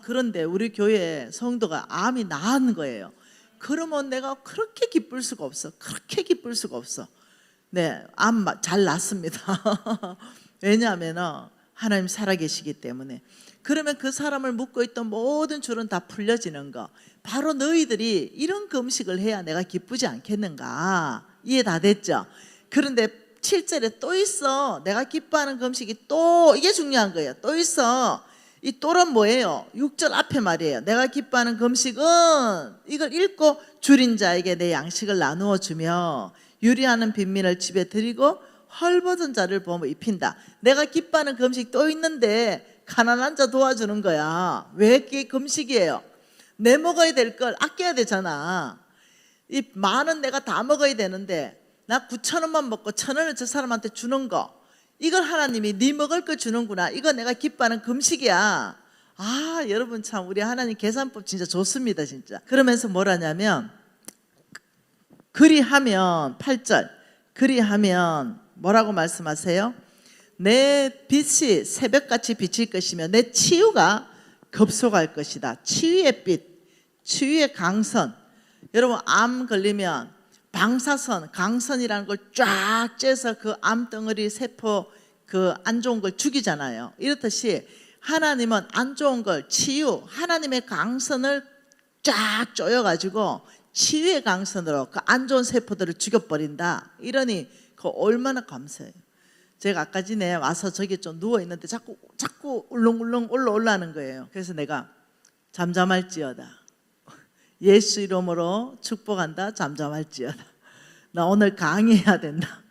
그런데 우리 교회 성도가 암이 나은 거예요. 그러면 내가 그렇게 기쁠 수가 없어. 그렇게 기쁠 수가 없어. 네, 암 잘 낫습니다. 왜냐하면 하나님 살아계시기 때문에. 그러면 그 사람을 묶고 있던 모든 줄은 다 풀려지는 거. 바로 너희들이 이런 금식을 해야 내가 기쁘지 않겠는가. 이해 다 됐죠? 그런데 7절에 또 있어. 내가 기뻐하는 금식이 또, 이게 중요한 거예요. 또 있어. 이 또는 뭐예요? 6절 앞에 말이에요. 내가 기뻐하는 금식은, 이걸 읽고 줄인 자에게 내 양식을 나누어 주며 유리하는 빈민을 집에 드리고 헐벗은 자를 보며 입힌다. 내가 기뻐하는 금식 또 있는데 가난한 자 도와주는 거야. 왜 그게 금식이에요? 내 먹어야 될 걸 아껴야 되잖아. 이 많은 내가 다 먹어야 되는데 나 9,000원만 먹고 1,000원을 저 사람한테 주는 거, 이걸 하나님이 네 먹을 거 주는구나. 이거 내가 기뻐하는 금식이야. 여러분, 참 우리 하나님 계산법 진짜 좋습니다. 진짜. 그러면서 뭐라냐면, 그리하면 8절, 그리하면 뭐라고 말씀하세요? 내 빛이 새벽같이 비칠 것이며 내 치유가 급속할 것이다. 치유의 빛, 치유의 강선. 여러분, 암 걸리면 방사선, 강선이라는 걸 쫙 쬐서 그 암덩어리 세포 그 안 좋은 걸 죽이잖아요. 이렇듯이 하나님은 안 좋은 걸 치유, 하나님의 강선을 쫙 쪼여가지고 치유의 강선으로 그 안 좋은 세포들을 죽여버린다. 이러니 그 얼마나 감사해요. 제가 아까 전에 와서 저기 좀 누워있는데 자꾸 울렁울렁 올라오는 거예요. 그래서 내가 잠잠할지어다. 예수 이름으로 축복한다. 잠잠할지어다. 나 오늘 강의해야 된다.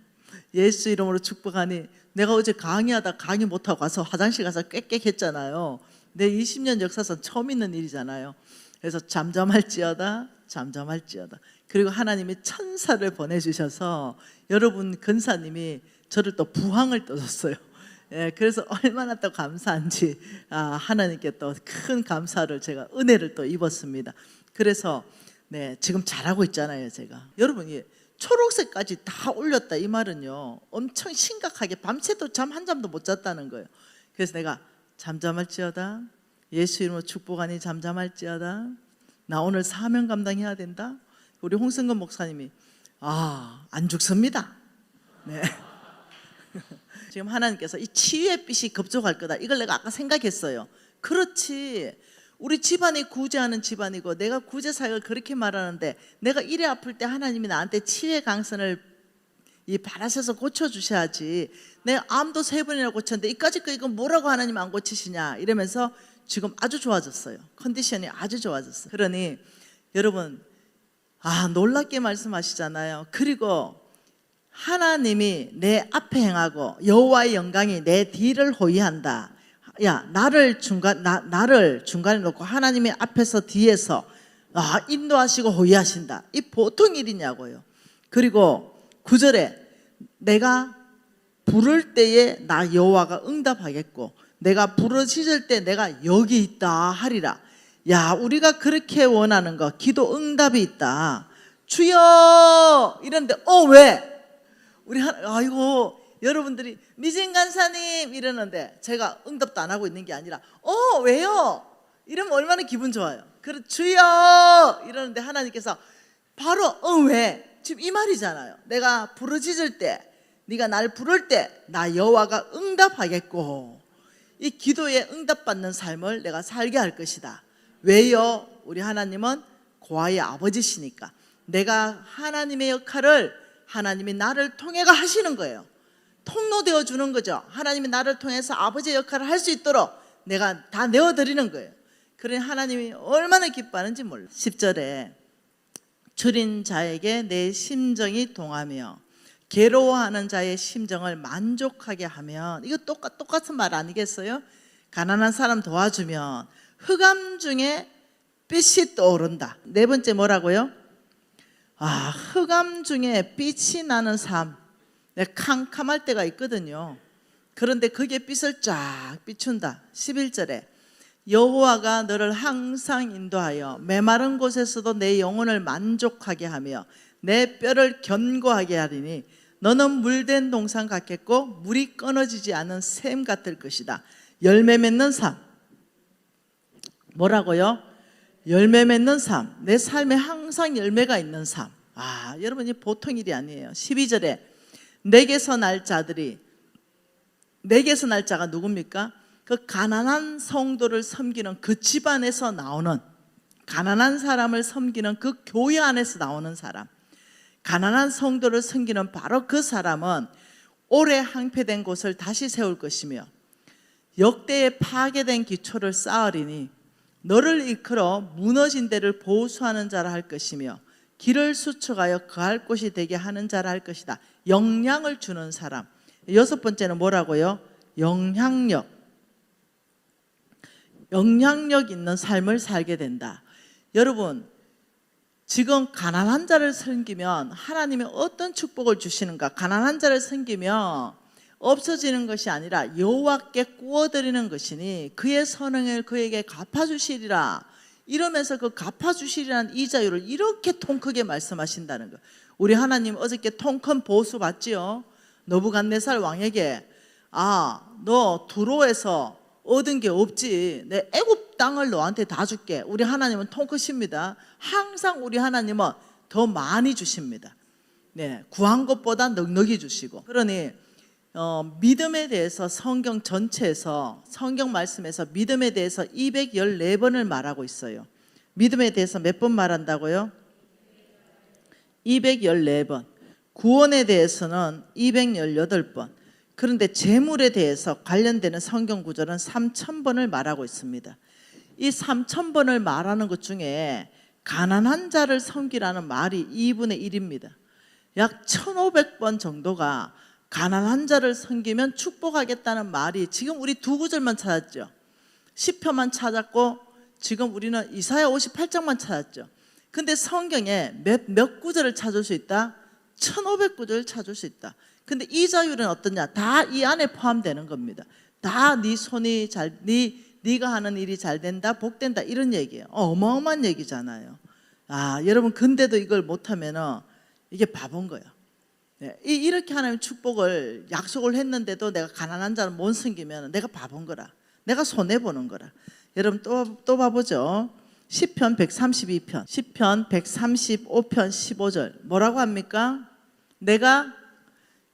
예수 이름으로 축복하니, 내가 어제 강의하다 강의 못하고 가서 화장실 가서 꽥꽥했잖아요. 내 20년 역사상 처음 있는 일이잖아요. 그래서 잠잠할지어다. 잠잠할지어다. 그리고 하나님이 천사를 보내주셔서 여러분 근사님이 저를 또 부항을 떠줬어요. 그래서 얼마나 또 감사한지 하나님께 또 큰 감사를, 제가 은혜를 또 입었습니다. 그래서 지금 잘하고 있잖아요. 제가 여러분이 초록색까지 다 올렸다 이 말은요 엄청 심각하게 밤새도 잠 한 잠도 못 잤다는 거예요. 그래서 내가 잠잠할지어다. 예수 이름으로 축복하니 잠잠할지어다. 나 오늘 사명 감당해야 된다. 우리 홍승건 목사님이 안 죽습니다. 네. 지금 하나님께서 이 치유의 빛이 급족할 거다. 이걸 내가 아까 생각했어요. 그렇지. 우리 집안이 구제하는 집안이고 내가 구제 사역을 그렇게 말하는데 내가 이래 아플 때 하나님이 나한테 치유의 강선을 바라셔서 고쳐주셔야지. 내가 암도 3번이나 고쳤는데 이까짓 거 이거 뭐라고 하나님 안 고치시냐 이러면서 지금 아주 좋아졌어요. 컨디션이 아주 좋아졌어요. 그러니 여러분 놀랍게 말씀하시잖아요. 그리고 하나님이 내 앞에 행하고 여호와의 영광이 내 뒤를 호위한다. 야, 나를 중간에 놓고 하나님의 앞에서 뒤에서 인도하시고 호위하신다. 이 보통 일이냐고요. 그리고 9절에 내가 부를 때에 나 여호와가 응답하겠고 내가 부르짖을 때 내가 여기 있다 하리라. 야, 우리가 그렇게 원하는 거 기도 응답이 있다. 주여 이런데 왜? 우리 아이고 여러분들이 미진 간사님 이러는데 제가 응답도 안 하고 있는 게 아니라 왜요? 이러면 얼마나 기분 좋아요. 그래 주여 이러는데 하나님께서 바로 왜? 지금 이 말이잖아요. 내가 부르짖을 때 네가 날 부를 때 나 여호와가 응답하겠고 이 기도에 응답받는 삶을 내가 살게 할 것이다. 왜요? 우리 하나님은 고아의 아버지시니까 내가 하나님의 역할을 하나님이 나를 통해가 하시는 거예요. 통로되어 주는 거죠. 하나님이 나를 통해서 아버지의 역할을 할 수 있도록 내가 다 내어드리는 거예요. 그러니 하나님이 얼마나 기뻐하는지 몰라. 10절에 줄인 자에게 내 심정이 동하며 괴로워하는 자의 심정을 만족하게 하면 이거 똑같은 말 아니겠어요? 가난한 사람 도와주면 흑암 중에 빛이 떠오른다. 4번째 뭐라고요? 흑암 중에 빛이 나는 삶. 캄캄할 때가 있거든요. 그런데 그게 빛을 쫙 비춘다. 11절에 여호와가 너를 항상 인도하여 메마른 곳에서도 내 영혼을 만족하게 하며 내 뼈를 견고하게 하리니 너는 물된 동산 같겠고 물이 끊어지지 않은 샘 같을 것이다. 열매 맺는 삶. 뭐라고요? 열매 맺는 삶. 내 삶에 항상 열매가 있는 삶. 여러분이 보통 일이 아니에요. 12절에 내게서 날 자들이, 내게서 날 자가 누굽니까? 그 가난한 성도를 섬기는 그 집안에서 나오는, 가난한 사람을 섬기는 그 교회 안에서 나오는 사람, 가난한 성도를 섬기는 바로 그 사람은 오래 항폐된 곳을 다시 세울 것이며 역대에 파괴된 기초를 쌓으리니 너를 이끌어 무너진 데를 보수하는 자라 할 것이며 길을 수축하여 거할 곳이 되게 하는 자라 할 것이다. 영향을 주는 사람. 6번째는 뭐라고요? 영향력. 영향력 있는 삶을 살게 된다. 여러분, 지금 가난한 자를 섬기면 하나님이 어떤 축복을 주시는가? 가난한 자를 섬기면 없어지는 것이 아니라 여호와께 구워드리는 것이니 그의 선행을 그에게 갚아주시리라. 이러면서 그 갚아주시리라는 이자율을 이렇게 통 크게 말씀하신다는 거. 우리 하나님 어저께 통 큰 보수 받지요? 느부갓네살 왕에게 너 두로에서 얻은 게 없지. 내 애굽 땅을 너한테 다 줄게. 우리 하나님은 통 크십니다. 항상 우리 하나님은 더 많이 주십니다. 네, 구한 것보다 넉넉히 주시고. 그러니 믿음에 대해서 성경 전체에서, 성경 말씀에서 믿음에 대해서 214번을 말하고 있어요. 믿음에 대해서 몇 번 말한다고요? 214번. 구원에 대해서는 218번. 그런데 재물에 대해서 관련되는 성경 구절은 3000번을 말하고 있습니다. 이 3000번을 말하는 것 중에 가난한 자를 섬기라는 말이 2분의 1입니다. 약 1500번 정도가 가난한 자를 섬기면 축복하겠다는 말이 지금 우리 2구절만 찾았죠. 시편만 찾았고 지금 우리는 이사야 58장만 찾았죠. 근데 성경에 몇 구절을 찾을 수 있다? 1500구절을 찾을 수 있다. 근데 이자율은 어떠냐? 다 이 안에 포함되는 겁니다. 다 네 손이 잘, 네가 하는 일이 잘 된다, 복된다 이런 얘기예요. 어마어마한 얘기잖아요. 여러분 근데도 이걸 못하면은 이게 바본 거예요. 네, 이렇게 하나님 축복을 약속을 했는데도 내가 가난한 자를 못 섬기면 내가 바본 거라. 내가 손해 보는 거라. 여러분 또 봐보죠. 시편 132편, 시편 135편 15절 뭐라고 합니까? 내가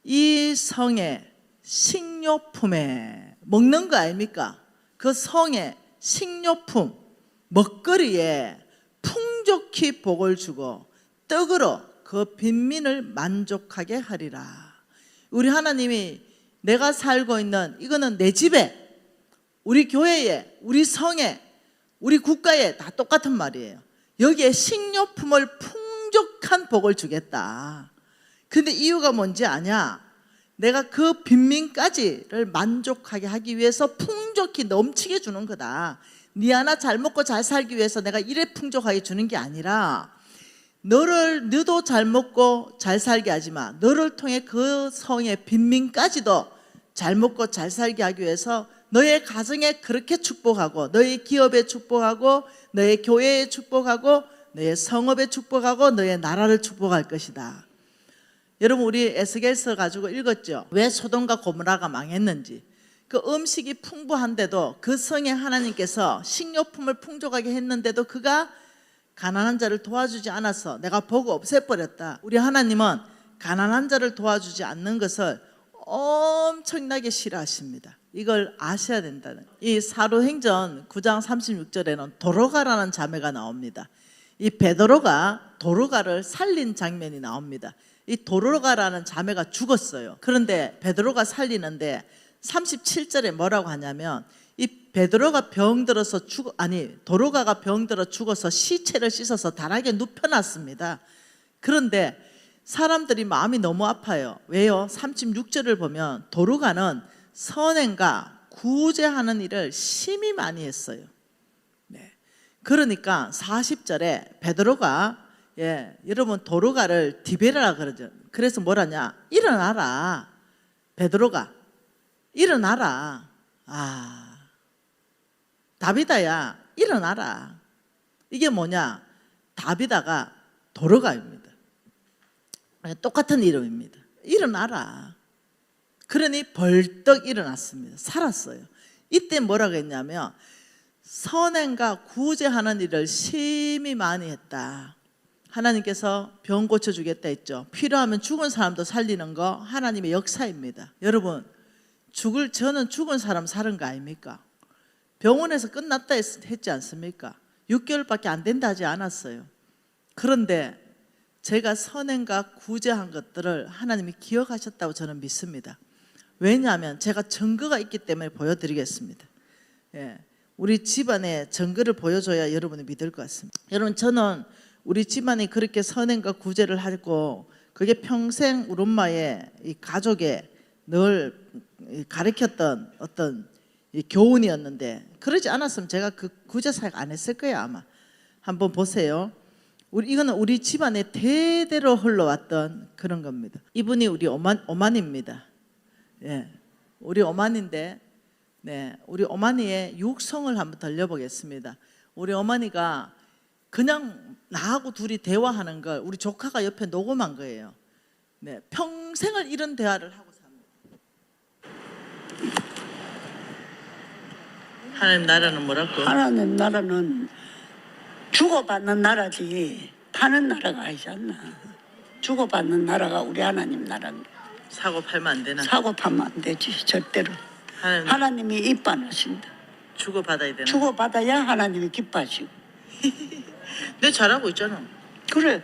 이 성의 식료품에 먹는 거 아닙니까? 그 성의 식료품, 먹거리에 풍족히 복을 주고 떡으로 그 빈민을 만족하게 하리라. 우리 하나님이 내가 살고 있는 이거는 내 집에, 우리 교회에, 우리 성에, 우리 국가에 다 똑같은 말이에요. 여기에 식료품을 풍족한 복을 주겠다. 근데 이유가 뭔지 아냐? 내가 그 빈민까지를 만족하게 하기 위해서 풍족히 넘치게 주는 거다. 네 하나 잘 먹고 잘 살기 위해서 내가 이래 풍족하게 주는 게 아니라 너도 잘 먹고 잘 살게 하지만 너를 통해 그 성의 빈민까지도 잘 먹고 잘 살게 하기 위해서 너의 가정에 그렇게 축복하고, 너의 기업에 축복하고, 너의 교회에 축복하고, 너의 성업에 축복하고, 너의 나라를 축복할 것이다. 여러분, 우리 에스겔서 가지고 읽었죠? 왜 소돔과 고모라가 망했는지. 그 음식이 풍부한데도 그 성에 하나님께서 식료품을 풍족하게 했는데도 그가 가난한 자를 도와주지 않아서 내가 보고 없애버렸다. 우리 하나님은 가난한 자를 도와주지 않는 것을 엄청나게 싫어하십니다. 이걸 아셔야 된다는. 이 사도행전 9장 36절에는 도로가라는 자매가 나옵니다. 이 베드로가 도로가를 살린 장면이 나옵니다. 이 도로가라는 자매가 죽었어요. 그런데 베드로가 살리는데 37절에 뭐라고 하냐면 이 베드로가 병들어서 도로가가 병들어 죽어서 시체를 씻어서 다락에 눕혀놨습니다. 그런데 사람들이 마음이 너무 아파요. 왜요? 36절을 보면 도로가는 선행과 구제하는 일을 심히 많이 했어요. 네. 그러니까 40절에 베드로가 여러분 도로가를 디베라라 그러죠. 그래서 뭐라냐? 일어나라. 베드로가 일어나라. 다비다야 일어나라. 이게 뭐냐? 다비다가 도로가입니다. 똑같은 이름입니다. 일어나라. 그러니 벌떡 일어났습니다. 살았어요. 이때 뭐라고 했냐면 선행과 구제하는 일을 심히 많이 했다. 하나님께서 병 고쳐주겠다 했죠. 필요하면 죽은 사람도 살리는 거 하나님의 역사입니다. 여러분, 저는 죽은 사람 살은 거 아닙니까? 병원에서 끝났다 했지 않습니까? 6개월밖에 안 된다 하지 않았어요. 그런데 제가 선행과 구제한 것들을 하나님이 기억하셨다고 저는 믿습니다. 왜냐하면 제가 증거가 있기 때문에 보여드리겠습니다. 우리 집안에 증거를 보여줘야 여러분이 믿을 것 같습니다. 여러분, 저는 우리 집안이 그렇게 선행과 구제를 하고 그게 평생 우리 엄마의 이 가족에 늘 가르쳤던 어떤 교훈이었는데, 그러지 않았으면 제가 그 구제사역 안 했을 거예요 아마. 한번 보세요. 이거는 우리 집안에 대대로 흘러왔던 그런 겁니다. 이분이 우리 어머니입니다. 우리 어머니인데, 우리 어머니의 육성을 한번 들려보겠습니다. 우리 어머니가 그냥 나하고 둘이 대화하는 걸 우리 조카가 옆에 녹음한 거예요. 평생을 이런 대화를 하고 삽니다. 하나님 나라는 뭐라고? 하나님 나라는 주고받는 나라지 파는 나라가 아니지 않나. 주고받는 나라가 우리 하나님 나라입니다. 사고 팔면 안 되나? 사고 파면 안 되지 절대로. 하나님이 입반하신다. 주고받아야 되나? 주고받아야 하나님이 기뻐하시고. 내 잘하고 있잖아. 그래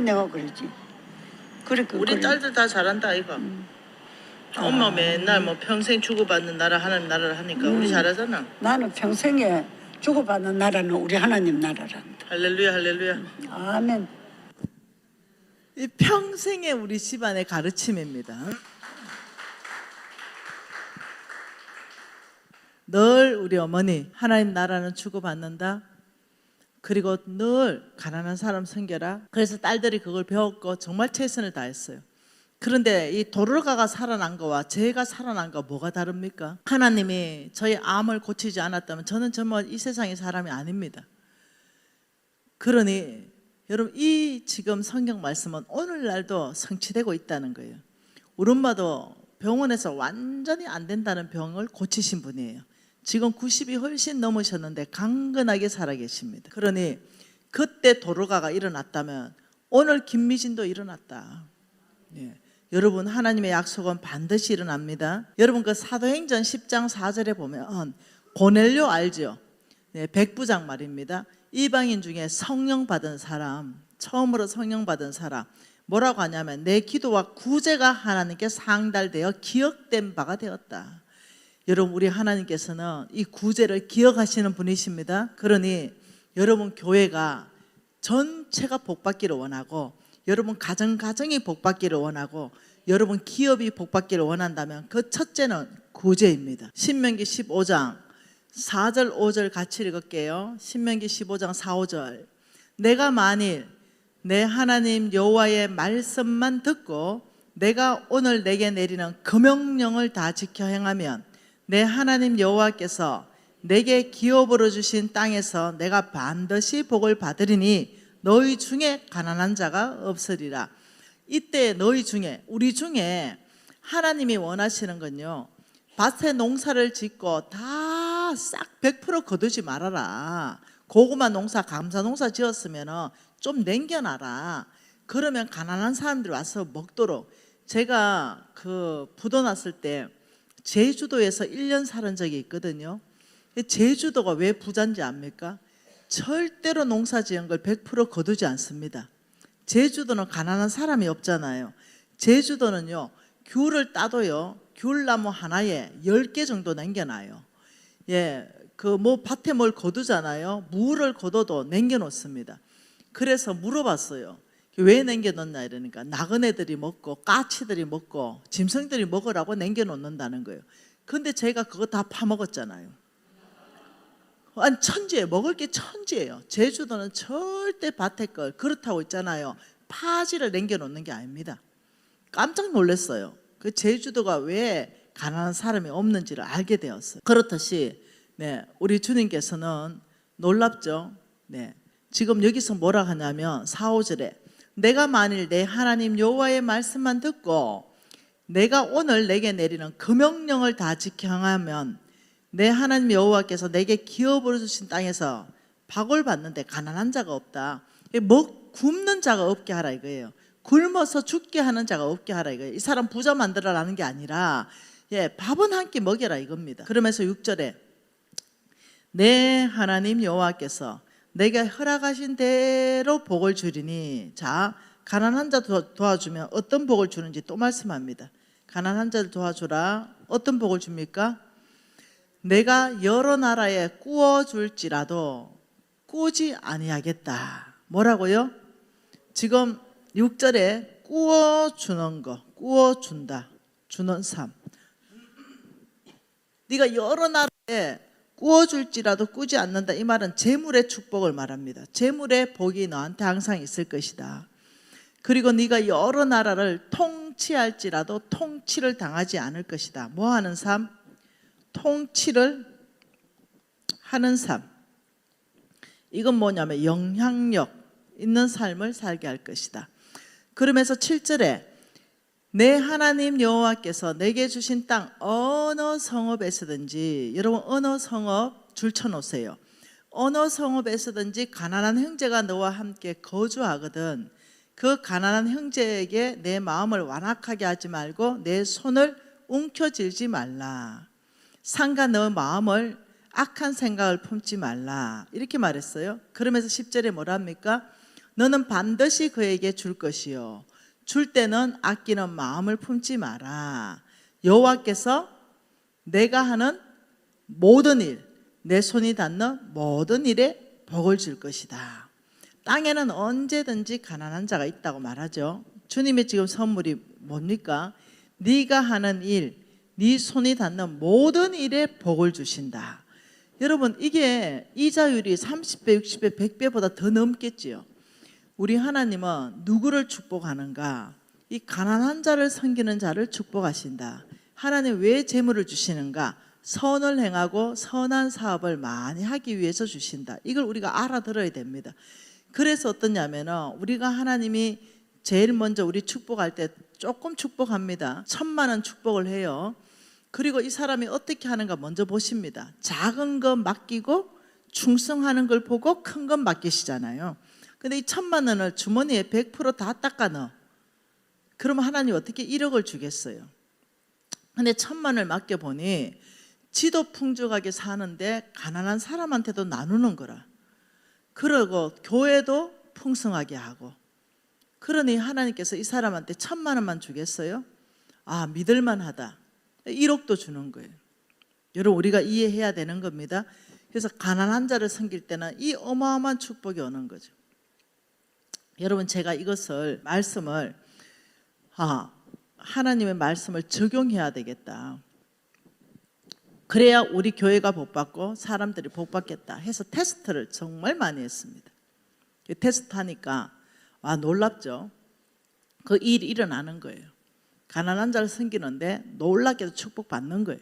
내가 그러지. 우리 딸들 다 잘한다 아이가. 엄마 맨날 뭐 평생 주고받는 나라 하나님 나라를 하니까 우리 잘하잖아. 나는 평생에 주고받는 나라는 우리 하나님 나라란다. 할렐루야 할렐루야. 아멘. 이 평생의 우리 집안의 가르침입니다. 늘 우리 어머니 하나님 나라는 주고받는다. 그리고 늘 가난한 사람 섬겨라. 그래서 딸들이 그걸 배웠고 정말 최선을 다했어요. 그런데 이 도르가가 살아난 거와 제가 살아난 거 뭐가 다릅니까? 하나님이 저희 암을 고치지 않았다면 저는 정말 이 세상의 사람이 아닙니다. 그러니 여러분, 이 지금 성경 말씀은 오늘날도 성취되고 있다는 거예요. 우리 엄마도 병원에서 완전히 안 된다는 병을 고치신 분이에요. 지금 90이 훨씬 넘으셨는데 강건하게 살아계십니다. 그러니 그때 도로가가 일어났다면 오늘 김미진도 일어났다. 예. 여러분, 하나님의 약속은 반드시 일어납니다. 여러분, 그 사도행전 10장 4절에 보면 고넬료 알죠? 네, 백부장 말입니다. 이방인 중에 성령 받은 사람, 처음으로 성령 받은 사람, 뭐라고 하냐면 내 기도와 구제가 하나님께 상달되어 기억된 바가 되었다. 여러분, 우리 하나님께서는 이 구제를 기억하시는 분이십니다. 그러니 여러분 교회가 전체가 복받기를 원하고, 여러분 가정이 복받기를 원하고, 여러분 기업이 복받기를 원한다면 그 첫째는 구제입니다. 신명기 15장 4절 5절 같이 읽을게요. 신명기 15장 4, 5절. 내가 만일 내 하나님 여호와의 말씀만 듣고 내가 오늘 내게 내리는 그 명령을 다 지켜 행하면 내 하나님 여호와께서 내게 기업으로 주신 땅에서 내가 반드시 복을 받으리니 너희 중에 가난한 자가 없으리라. 이때 너희 중에, 우리 중에 하나님이 원하시는 건요, 밭에 농사를 짓고 다 싹 100% 거두지 말아라. 고구마 농사, 감자 농사 지었으면 좀 남겨놔라. 그러면 가난한 사람들이 와서 먹도록. 제가 그 부도 났을 때 제주도에서 1년 살은 적이 있거든요. 제주도가 왜 부자인지 압니까? 절대로 농사 지은 걸 100% 거두지 않습니다. 제주도는 가난한 사람이 없잖아요. 제주도는요, 귤을 따도요, 귤나무 하나에 10개 정도 남겨놔요. 예, 그 뭐 밭에 뭘 거두잖아요. 무를 거둬도 남겨놓습니다. 그래서 물어봤어요. 왜 남겨놓나 이러니까 나그네들이 먹고 까치들이 먹고 짐승들이 먹으라고 남겨놓는다는 거예요. 근데 제가 그거 다 파먹었잖아요. 아니, 천지예요. 먹을 게 천지예요. 제주도는 절대 밭에 걸 그렇다고 있잖아요. 파지를 남겨놓는 게 아닙니다. 깜짝 놀랐어요. 그 제주도가 왜 가난한 사람이 없는지를 알게 되었어요. 그렇듯이 우리 주님께서는 놀랍죠. 지금 여기서 뭐라 하냐면 4, 5절에 내가 만일 내 하나님 여호와의 말씀만 듣고 내가 오늘 내게 내리는 그 명령을 다 지켜 행하면 내 하나님 여호와께서 내게 기업으로 주신 땅에서 박을 받는데 가난한 자가 없다. 굶는 자가 없게 하라 이거예요. 굶어서 죽게 하는 자가 없게 하라 이거예요. 이 사람 부자 만들어라는 게 아니라 밥은 한 끼 먹여라 이겁니다. 그러면서 6절에 내 하나님 여호와께서 내게 허락하신 대로 복을 주리니. 자, 가난한 자 도와주면 어떤 복을 주는지 또 말씀합니다. 가난한 자를 도와주라. 어떤 복을 줍니까? 내가 여러 나라에 꾸어줄지라도 꾸지 아니하겠다. 뭐라고요? 지금 6절에 꾸어주는 거, 꾸어준다, 주는 삶. 네가 여러 나라에 꾸어줄지라도 꾸지 않는다. 이 말은 재물의 축복을 말합니다. 재물의 복이 너한테 항상 있을 것이다. 그리고 네가 여러 나라를 통치할지라도 통치를 당하지 않을 것이다. 뭐 하는 삶? 통치를 하는 삶. 이건 뭐냐면 영향력 있는 삶을 살게 할 것이다. 그러면서 7절에 내 하나님 여호와께서 내게 주신 땅 어느 성읍에서든지, 여러분 어느 성읍 줄쳐놓으세요. 어느 성읍에서든지 가난한 형제가 너와 함께 거주하거든 그 가난한 형제에게 내 마음을 완악하게 하지 말고 내 손을 움켜쥐지 말라. 상가 너 마음을 악한 생각을 품지 말라. 이렇게 말했어요. 그러면서 10절에 뭐랍니까? 너는 반드시 그에게 줄 것이요 줄 때는 아끼는 마음을 품지 마라. 여호와께서 내가 하는 모든 일, 내 손이 닿는 모든 일에 복을 줄 것이다. 땅에는 언제든지 가난한 자가 있다고 말하죠. 주님의 지금 선물이 뭡니까? 네가 하는 일, 네 손이 닿는 모든 일에 복을 주신다. 여러분, 이게 이자율이 30배, 60배, 100배보다 더 넘겠지요. 우리 하나님은 누구를 축복하는가? 이 가난한 자를 섬기는 자를 축복하신다. 하나님 왜 재물을 주시는가? 선을 행하고 선한 사업을 많이 하기 위해서 주신다. 이걸 우리가 알아들어야 됩니다. 그래서 어떠냐면 우리가 하나님이 제일 먼저 우리 축복할 때 조금 축복합니다. 1000만 원 축복을 해요. 그리고 이 사람이 어떻게 하는가 먼저 보십니다. 작은 거 맡기고 충성하는 걸 보고 큰 건 맡기시잖아요. 근데 이 1,000만 원을 주머니에 100%다 닦아 넣어. 그러면 하나님 어떻게 1억을 주겠어요? 근데 1,000만 원을 맡겨보니 지도 풍족하게 사는데 가난한 사람한테도 나누는 거라. 그러고 교회도 풍성하게 하고. 그러니 하나님께서 이 사람한테 1,000만 원만 주겠어요? 아, 믿을만하다. 1억도 주는 거예요. 여러분, 우리가 이해해야 되는 겁니다. 그래서 가난한 자를 섬길 때는 이 어마어마한 축복이 오는 거죠. 여러분, 제가 이것을 말씀을 하나님의 말씀을 적용해야 되겠다. 그래야 우리 교회가 복받고 사람들이 복받겠다 해서 테스트를 정말 많이 했습니다. 테스트 하니까 놀랍죠. 그 일이 일어나는 거예요. 가난한 자를 섬기는데 놀랍게도 축복받는 거예요.